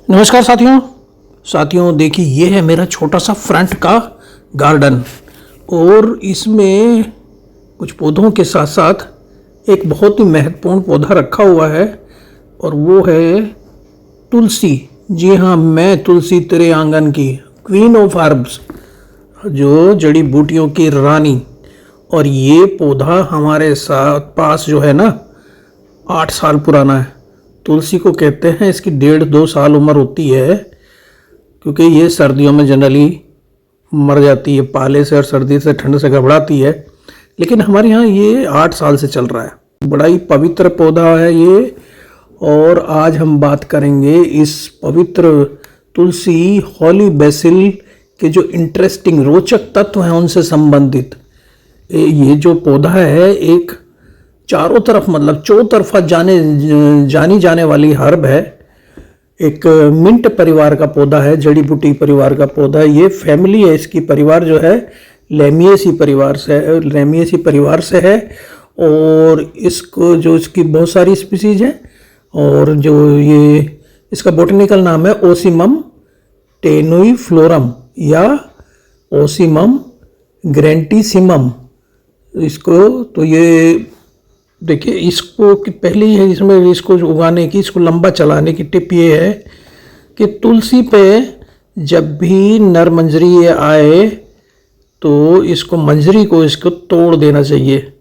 नमस्कार साथियों। देखिए ये है मेरा छोटा सा फ्रंट का गार्डन और इसमें कुछ पौधों के साथ साथ एक बहुत ही महत्वपूर्ण पौधा रखा हुआ है और वो है तुलसी। जी हाँ, मैं तुलसी तेरे आंगन की क्वीन ऑफ हर्ब्स, जो जड़ी बूटियों की रानी। और ये पौधा हमारे साथ पास जो है ना 8 साल पुराना है। तुलसी को कहते हैं इसकी 1.5-2 साल उम्र होती है, क्योंकि ये सर्दियों में जनरली मर जाती है पाले से और सर्दी से ठंड से घबराती है। लेकिन हमारे यहाँ ये 8 साल से चल रहा है। बड़ा ही पवित्र पौधा है ये। और आज हम बात करेंगे इस पवित्र तुलसी हॉली बेसिल के जो इंटरेस्टिंग रोचक तत्व हैं उनसे संबंधित। ये जो पौधा है एक चारों तरफ मतलब चौतरफा जानी जाने वाली हर्ब है। एक मिंट परिवार का पौधा है, जड़ी बूटी परिवार का पौधा है। ये फैमिली है, इसकी परिवार जो है लेमिएसी परिवार से है। और इसको जो इसकी बहुत सारी स्पीसीज हैं और जो ये इसका बॉटनिकल नाम है ओसिमम टेनुइफ्लोरम या ओसिमम ग्रेंटिसिमम। इसको तो ये देखिए, इसको कि पहले ही है इसमें इसको उगाने की, इसको लंबा चलाने की टिप ये है कि तुलसी पे जब भी नर मंजरी आए तो इसको तोड़ देना चाहिए।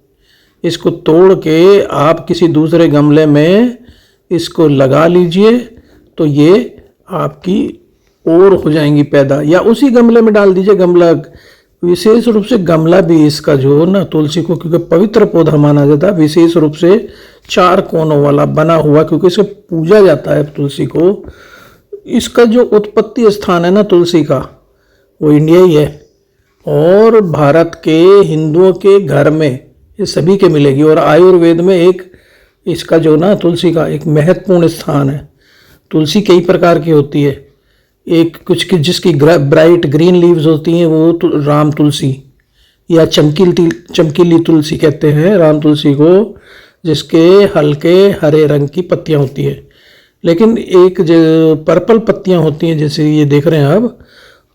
इसको तोड़ के आप किसी दूसरे गमले में इसको लगा लीजिए तो ये आपकी और हो जाएंगी पैदा, या उसी गमले में डाल दीजिए। गमला विशेष रूप से गमला भी इसका जो ना तुलसी को, क्योंकि पवित्र पौधा माना जाता है, विशेष रूप से 4 कोनों वाला बना हुआ, क्योंकि इसे पूजा जाता है तुलसी को। इसका जो उत्पत्ति स्थान है ना तुलसी का, वो इंडिया ही है। और भारत के हिंदुओं के घर में ये सभी के मिलेगी। और आयुर्वेद में एक इसका जो ना तुलसी का एक महत्वपूर्ण स्थान है। तुलसी कई प्रकार की होती है। एक कुछ की जिसकी ब्राइट ग्रीन लीव्स होती हैं वो राम तुलसी या चमकीली तुलसी कहते हैं राम तुलसी को, जिसके हल्के हरे रंग की पत्तियां होती है। लेकिन एक जो पर्पल पत्तियां होती हैं, जैसे ये देख रहे हैं अब,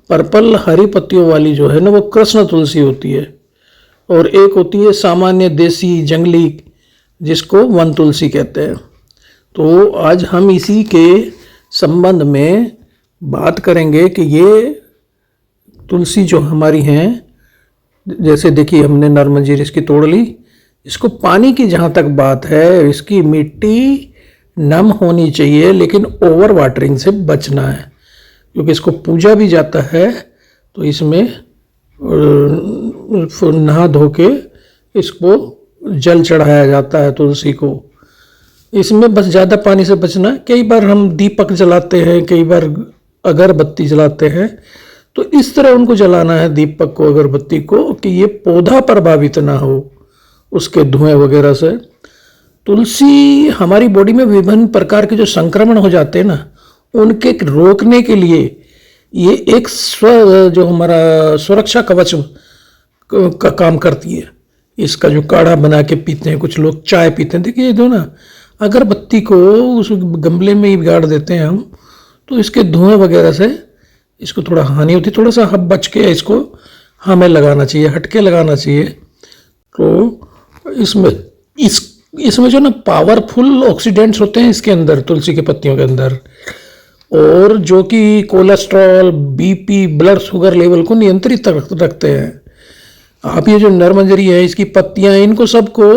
पर्पल हरी पत्तियों वाली जो है ना वो कृष्ण तुलसी होती है। और एक होती है सामान्य देसी जंगली, जिसको वन तुलसी कहते हैं। तो आज हम इसी के संबंध में बात करेंगे कि ये तुलसी जो हमारी हैं, जैसे देखिए हमने नरमंजीर इसकी तोड़ ली। इसको पानी की जहाँ तक बात है, इसकी मिट्टी नम होनी चाहिए, लेकिन ओवर वाटरिंग से बचना है, क्योंकि इसको पूजा भी जाता है। तो इसमें नहा धो के इसको जल चढ़ाया जाता है तुलसी को। इसमें बस ज़्यादा पानी से बचना। कई बार हम दीपक जलाते हैं, कई बार अगरबत्ती जलाते हैं, तो इस तरह उनको जलाना है दीपक को, अगरबत्ती को, कि ये पौधा प्रभावित ना हो उसके धुएं वगैरह से। तुलसी हमारी बॉडी में विभिन्न प्रकार के जो संक्रमण हो जाते हैं ना, उनके रोकने के लिए ये एक जो हमारा सुरक्षा कवच का काम करती है। इसका जो काढ़ा बना के पीते हैं, कुछ लोग चाय पीते हैं। देखिए दो ना, अगरबत्ती को उस गमले में ही गाड़ देते हैं हम, तो इसके धुएं वगैरह से इसको थोड़ा हानि होती है। थोड़ा सा हम बच के इसको हमें लगाना चाहिए, हटके लगाना चाहिए। तो इसमें जो ना पावरफुल ऑक्सीडेंट्स होते हैं इसके अंदर, तुलसी के पत्तियों के अंदर, और जो कि cholesterol, BP, blood sugar level को नियंत्रित रखते हैं। आप ये जो नरमंजरी है, इसकी पत्तियां, इनको सबको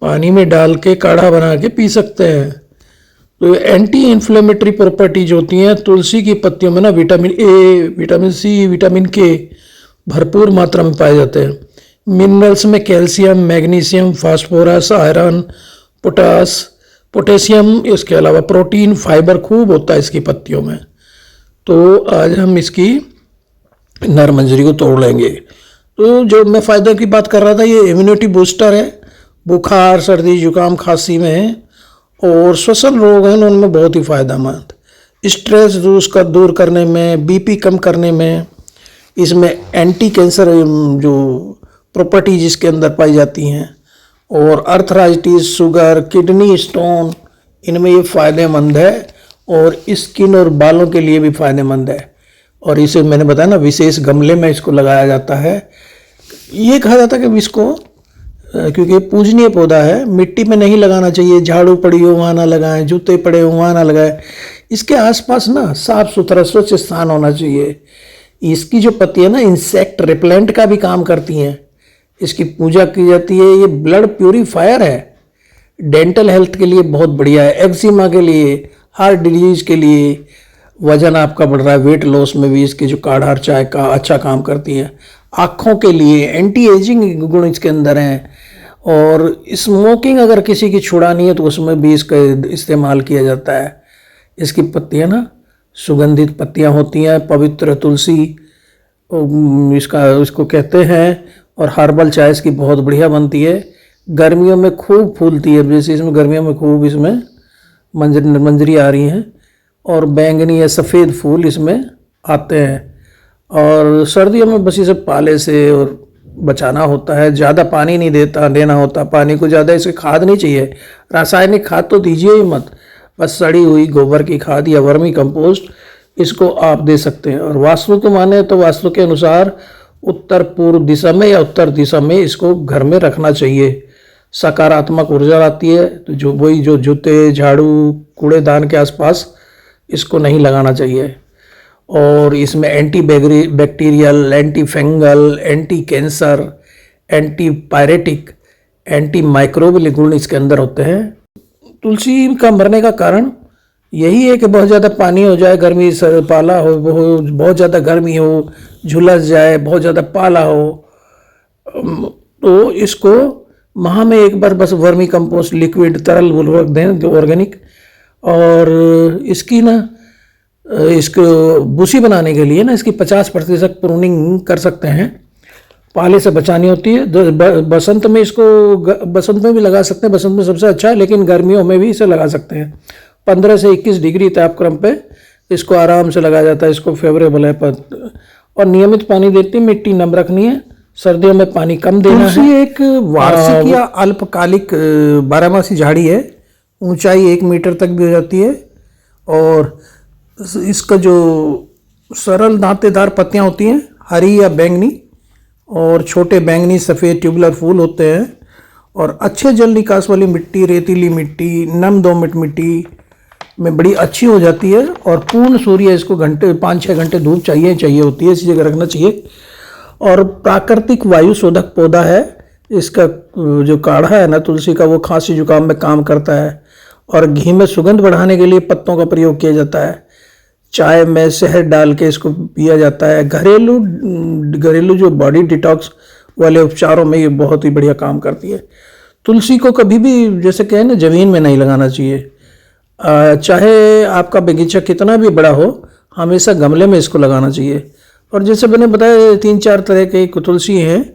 पानी में डाल के काढ़ा बना के पी सकते हैं। तो एंटी इन्फ्लेमेटरी प्रॉपर्टीज होती हैं तुलसी की पत्तियों में ना, vitamin A, vitamin C, vitamin K भरपूर मात्रा में पाए जाते हैं। मिनरल्स में calcium, magnesium, phosphorus, iron, potassium, इसके अलावा प्रोटीन, फाइबर खूब होता है इसकी पत्तियों में। तो आज हम इसकी नरमंजरी को तोड़ लेंगे। तो जो मैं फ़ायदे की बात कर रहा था, ये इम्यूनिटी बूस्टर है बुखार, सर्दी, जुकाम, खांसी में, और श्वसन रोग हैं उनमें बहुत ही फ़ायदेमंद। स्ट्रेस दूर करने में, बीपी कम करने में, इसमें एंटी कैंसर जो प्रॉपर्टीज इसके अंदर पाई जाती हैं, और अर्थराइटिस, शुगर, किडनी स्टोन, इनमें ये फ़ायदेमंद है। और स्किन और बालों के लिए भी फायदेमंद है। और इसे मैंने बताया ना, विशेष गमले में इसको लगाया जाता है। ये कहा जाता है कि इसको क्योंकि पूजनीय पौधा है, मिट्टी में नहीं लगाना चाहिए, झाड़ू पड़ी हो वहाँ ना लगाएं, जूते पड़े हो वहाँ ना लगाएं। इसके आसपास ना साफ सुथरा स्वच्छ स्थान होना चाहिए। इसकी जो पत्तियाँ ना इंसेक्ट रिपेलेंट का भी काम करती हैं। इसकी पूजा की जाती है। ये ब्लड प्यूरीफायर है, डेंटल हेल्थ के लिए बहुत बढ़िया है, एक्जिमा के लिए, हार्ट डिजीज के लिए, वजन आपका बढ़ रहा है, वेट लॉस में भी इसकी जो काढ़ा चाय का अच्छा काम करती है। आँखों के लिए एंटी एजिंग गुण इसके अंदर हैं। और स्मोकिंग अगर किसी की छुड़ानी है तो उसमें भी इसका इस्तेमाल किया जाता है। इसकी पत्तियाँ ना सुगंधित पत्तियाँ होती हैं, पवित्र तुलसी इसको कहते हैं। और हर्बल चाय इसकी बहुत बढ़िया बनती है। गर्मियों में खूब फूलती है, जैसे इसमें गर्मियों में खूब इसमें मंजरी आ रही हैं और बैंगनी या सफ़ेद फूल इसमें आते हैं। और सर्दियों में बस इसे पाले से और बचाना होता है, ज़्यादा पानी नहीं देना होता। पानी को ज़्यादा इसे खाद नहीं चाहिए, रासायनिक खाद तो दीजिए ही मत, बस सड़ी हुई गोबर की खाद या वर्मी कंपोस्ट इसको आप दे सकते हैं। और वास्तु को माने तो वास्तु के अनुसार उत्तर पूर्व दिशा में या उत्तर दिशा में इसको घर में रखना चाहिए। सकारात्मक ऊर्जा आती है। तो जो जूते, झाड़ू, कूड़ेदान के आसपास इसको नहीं लगाना चाहिए। और इसमें anti bacterial, anti fungal, anti cancer, anti pyretic, anti microbial गुण इसके अंदर होते हैं। तुलसी का मरने का कारण यही है कि बहुत ज़्यादा पानी हो जाए, गर्मी पाला हो, बहुत ज़्यादा गर्मी हो, झुलस जाए, बहुत ज़्यादा पाला हो, तो इसको माह में एक बार बस वर्मी कंपोस्ट लिक्विड तरल उर्वरक दें ऑर्गेनिक। और इसकी ना इसको भूसी बनाने के लिए ना इसकी 50% प्रूनिंग कर सकते हैं। पाले से बचानी होती है। बसंत में बसंत में भी लगा सकते हैं, बसंत में सबसे अच्छा है, लेकिन गर्मियों में भी इसे लगा सकते हैं। 15 से 21 डिग्री तापक्रम पे इसको आराम से लगाया जाता है। इसको फेवरेबल है और नियमित पानी देती, मिट्टी नम रखनी है, सर्दियों में पानी कम देना है। एक वार्षिक या अल्पकालिक बारहमासी झाड़ी है, ऊंचाई 1 मीटर तक भी हो जाती है। और इसका जो सरल दांतेदार पत्तियां होती हैं, हरी या बैंगनी, और छोटे बैंगनी सफ़ेद ट्यूबुलर फूल होते हैं। और अच्छे जल निकास वाली मिट्टी, रेतीली मिट्टी, नम दोमट मिट्टी में बड़ी अच्छी हो जाती है। और पूर्ण सूर्य इसको 5-6 घंटे धूप चाहिए होती है, इसी जगह रखना चाहिए। और प्राकृतिक वायु शोधक पौधा है। इसका जो काढ़ा है ना तुलसी का, वो खांसी जुकाम में काम करता है। और घी में सुगंध बढ़ाने के लिए पत्तों का प्रयोग किया जाता है। चाय में शहद डाल के इसको पिया जाता है। घरेलू जो बॉडी डिटॉक्स वाले उपचारों में ये बहुत ही बढ़िया काम करती है। तुलसी को कभी भी जैसे कहें ना ज़मीन में नहीं लगाना चाहिए। चाहे आपका बगीचा कितना भी बड़ा हो, हमेशा गमले में इसको लगाना चाहिए। और जैसे मैंने बताया 3-4 तरह के तुलसी हैं।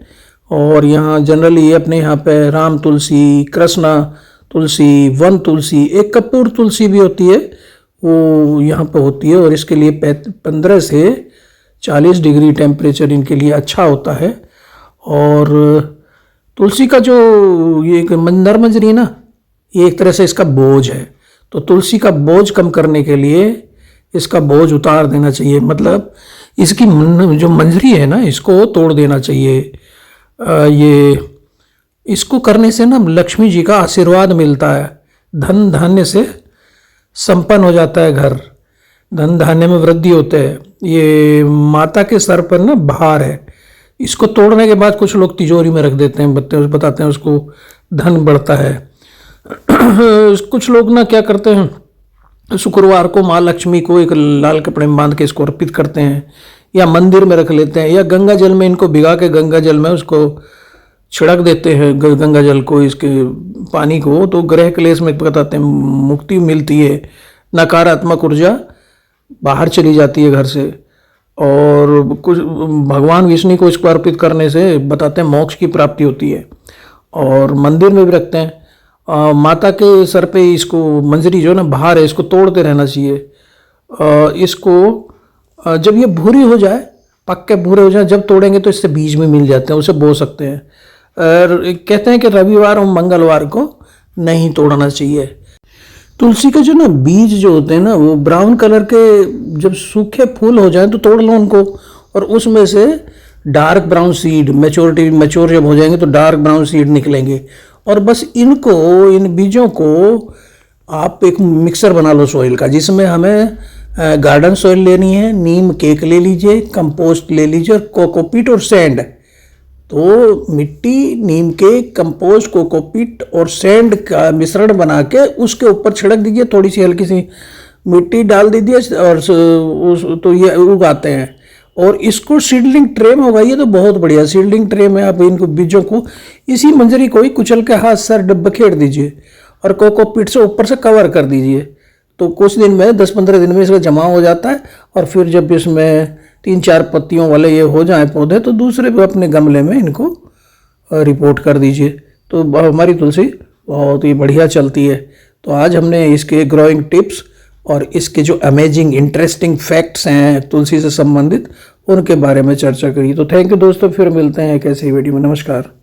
और यहाँ जनरली अपने यहाँ पे राम तुलसी, कृष्णा तुलसी, वन तुलसी, एक कपूर तुलसी भी होती है, वो यहाँ पे होती है। और इसके लिए 15 से 40 डिग्री टेम्परेचर इनके लिए अच्छा होता है। और तुलसी का जो ये नरमंजरी ना, ये एक तरह से इसका बोझ है। तो तुलसी का बोझ कम करने के लिए इसका बोझ उतार देना चाहिए, मतलब इसकी जो मंजरी है ना, इसको तोड़ देना चाहिए। ये इसको करने से ना लक्ष्मी जी का आशीर्वाद मिलता है, धन धान्य से संपन्न हो जाता है घर, धन धान्य में वृद्धि होते है। ये माता के सर पर ना भार है। इसको तोड़ने के बाद कुछ लोग तिजोरी में रख देते हैं, बताते हैं उसको धन बढ़ता है। कुछ लोग ना क्या करते हैं, शुक्रवार को माँ लक्ष्मी को एक लाल कपड़े में बांध के इसको अर्पित करते हैं, या मंदिर में रख लेते हैं, या गंगा जल में इनको भिगा के गंगा जल में उसको छिड़क देते हैं, गंगा जल को, इसके पानी को। तो ग्रह क्लेश में बताते हैं मुक्ति मिलती है, नकारात्मक ऊर्जा बाहर चली जाती है घर से। और कुछ भगवान विष्णु को इसको अर्पित करने से बताते हैं मोक्ष की प्राप्ति होती है। और मंदिर में भी रखते हैं। माता के सर पे इसको मंजरी जो ना भार है, इसको तोड़ते रहना चाहिए। इसको जब ये भूरी हो जाए, पक्के भूरे हो जाए, जब तोड़ेंगे तो इससे बीज में मिल जाते हैं, उसे बो सकते हैं। और कहते हैं कि रविवार और मंगलवार को नहीं तोड़ना चाहिए। तुलसी के जो ना बीज जो होते हैं ना, वो ब्राउन कलर के, जब सूखे फूल हो जाएं तो तोड़ लो उनको, और उसमें से डार्क ब्राउन सीड, मैच्योर जब हो जाएंगे तो डार्क ब्राउन सीड निकलेंगे। और बस इनको, इन बीजों को आप एक मिक्सर बना लो सॉइल का, जिसमें हमें गार्डन सॉइल लेनी है, नीम केक ले लीजिए, कंपोस्ट ले लीजिए, और कोकोपीट और सैंड। तो मिट्टी, नीम के, कंपोस्ट, कोकोपीट और सैंड का मिश्रण बना के उसके ऊपर छिड़क दीजिए, थोड़ी सी हल्की सी मिट्टी डाल दीजिए, और तो ये उगाते हैं। और इसको सीडलिंग ट्रे में उगाइए तो बहुत बढ़िया। सीडलिंग ट्रे में आप इनको बीजों को, इसी मंजरी को ही कुचल के हाथ से बखेर दीजिए और कोकोपीट से ऊपर से कवर कर दीजिए। तो कुछ दिन में, 10-15 दिन में इसका जमा हो जाता है। और फिर जब इसमें 3-4 पत्तियों वाले ये हो जाए पौधे, तो दूसरे भी अपने गमले में इनको रिपोर्ट कर दीजिए। तो हमारी तुलसी बहुत ही बढ़िया चलती है। तो आज हमने इसके ग्रोइंग टिप्स और इसके जो अमेजिंग इंटरेस्टिंग फैक्ट्स हैं तुलसी से संबंधित, उनके बारे में चर्चा करी। तो थैंक यू दोस्तों, फिर मिलते हैं एक ऐसी वीडियो में। नमस्कार।